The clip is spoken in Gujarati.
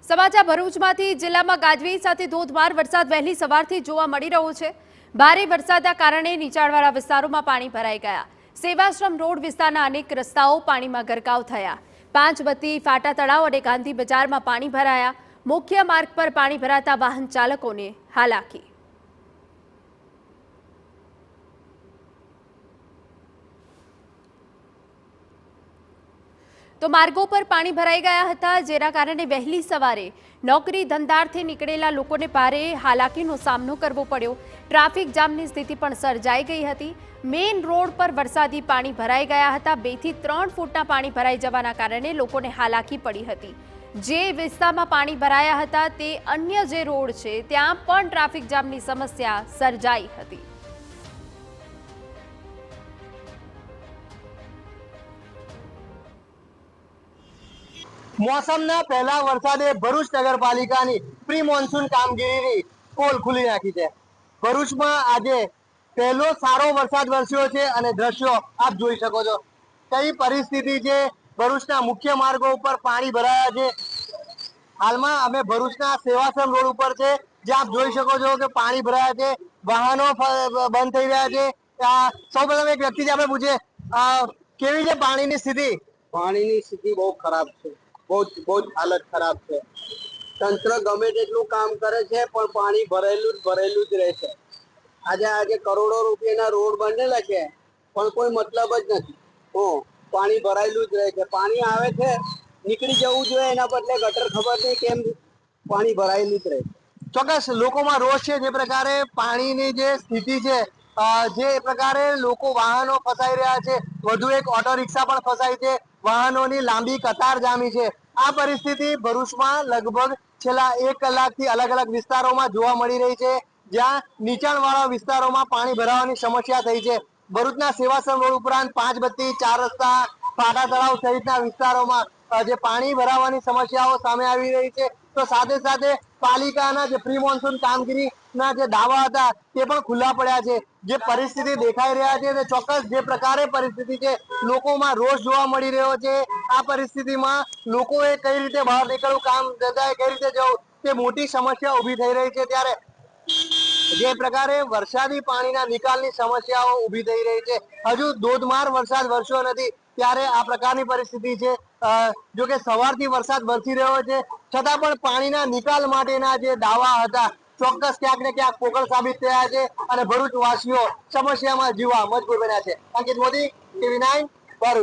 સમાચાર ભરૂચમાંથી જિલ્લામાં ગાજવીજ સાથે ધોધમાર વરસાદ વહેલી સવારથી જોવા મળી રહ્યો છે। ભારે વરસાદના કારણે નીચાણવાળા વિસ્તારોમાં પાણી ભરાઈ ગયા। સેવાશ્રમ રોડ વિસ્તારના અનેક રસ્તાઓ પાણીમાં ગરકાવ થયા। પાંચબત્તી, ફાટા તળાવ અને ગાંધી બજારમાં પાણી ભરાયા। મુખ્ય માર્ગ પર પાણી ભરાતા વાહન ચાલકોને હાલાકી। તો માર્ગો પર પાણી ભરાઈ ગયા હતા, જેના કારણે વહેલી સવારે નોકરી ધંધાર્થે નીકળેલા લોકોને ભારે હાલાકીનો સામનો કરવો પડ્યો। ટ્રાફિક જામની સ્થિતિ પણ સર્જાઈ ગઈ હતી। મેઇન રોડ પર વરસાદી પાણી ભરાઈ ગયા હતા। 2 થી 3 ફૂટના પાણી ભરાઈ જવાના કારણે લોકોને હાલાકી પડી હતી। જે વિસ્તારમાં પાણી ભરાયા હતા તે અન્ય જે રોડ છે ત્યાં પણ ટ્રાફિક જામની સમસ્યા સર્જાઈ હતી। મોસમના પહેલા વરસાદે ભરૂચ નગરપાલિકાની પ્રી મોન્સૂન કામગીરીની પોલ ખુલી નાખી છે। ભરૂચમાં આજે પહેલો સારો વરસાદ વરસ્યો છે અને દ્રશ્યો આપ જોઈ શકો છો। કઈ પરિસ્થિતિ છે, ભરૂચના મુખ્ય માર્ગો ઉપર પાણી ભરાયા છે। હાલમાં અમે ભરૂચના સેવાશ્રમ રોડ ઉપર છે, જ્યાં આપ જોઈ શકો છો કે પાણી ભરાયા છે, વાહનો બંધ થઈ રહ્યા છે। સૌપ્રથમ એક વ્યક્તિથી આપણે પૂછીએ, કેવી છે પાણીની સ્થિતિ? પાણીની સ્થિતિ બહુ ખરાબ છે। બહુ જ હાલત ખરાબ છે। તંત્ર ગમે તેટલું કામ કરે છે પણ પાણી ભરેલું જ રહે છે। આજે કરોડો રૂપિયાના રોડ બનેલા છે પણ કોઈ મતલબ જ નથી। પાણી ભરાયેલું જ રહે છે। પાણી આવે છે, નીકળી જવું જોઈએ, એના બદલે ગટર ખબર નહીં કેમ પાણી ભરાયેલું જ રહે છે। ચોક્કસ લોકોમાં રોષ છે। જે પ્રકારે પાણીની જે સ્થિતિ છે, જે પ્રકારે લોકો વાહનો ફસાઈ રહ્યા છે, વધુ એક ઓટો રિક્ષા પણ ફસાઈ છે, વાહનોની લાંબી કતાર જામી છે। આ પરિસ્થિતિ ભરૂચમાં લગભગ છેલ્લા 1 કલાકથી અલગ અલગ વિસ્તારોમાં જોવા મળી રહી છે, જ્યાં નીચાણવાળા વિસ્તારોમાં પાણી ભરાવાની સમસ્યા થઈ છે। ભરૂચના સેવાશ્રમ રોડ ઉપરાંત પાંચબત્તી, 4 રસ્તા, ફાટા તળાવ સહિતના વિસ્તારોમાં જે પાણી ભરાવાની સમસ્યાઓ સામે આવી રહી છે, તો સાથે સાથે પાલિકાના જે પ્રી મોન્સૂન કામગીરીના જે દાવા હતા તે પણ ખુલ્લા પડ્યા છે। જે પરિસ્થિતિ દેખાઈ રહ્યા છે તે ચોક્કસ જે પ્રકારે પરિસ્થિતિ છે, લોકોમાં રોષ જોવા મળી રહ્યો છે। આ પરિસ્થિતિમાં લોકોએ કઈ રીતે બહાર નીકળવું, કામ ધંધાએ કઈ રીતે જવું, તે મોટી સમસ્યા ઊભી થઈ રહી છે। ત્યારે જે પ્રકારે વરસાદી પાણીના નિકાલની સમસ્યાઓ ઊભી થઈ રહી છે, હજુ ધોધમાર વરસાદ વરસ્યો નથી ત્યારે આ પ્રકારની પરિસ્થિતિ છે। જો કે સવારથી વરસાદ વરસી રહ્યો છે, છતાં પણ પાણીના નિકાલ માટેના જે દાવા હતા ચોક્કસ ક્યાંક ને ક્યાંક પોકળ સાબિત થયા છે અને ભરૂચ વાસીઓ સમસ્યામાં જીવવા મજબૂર બન્યા છે। અંકિત મોદી, TV9, ભરૂચ।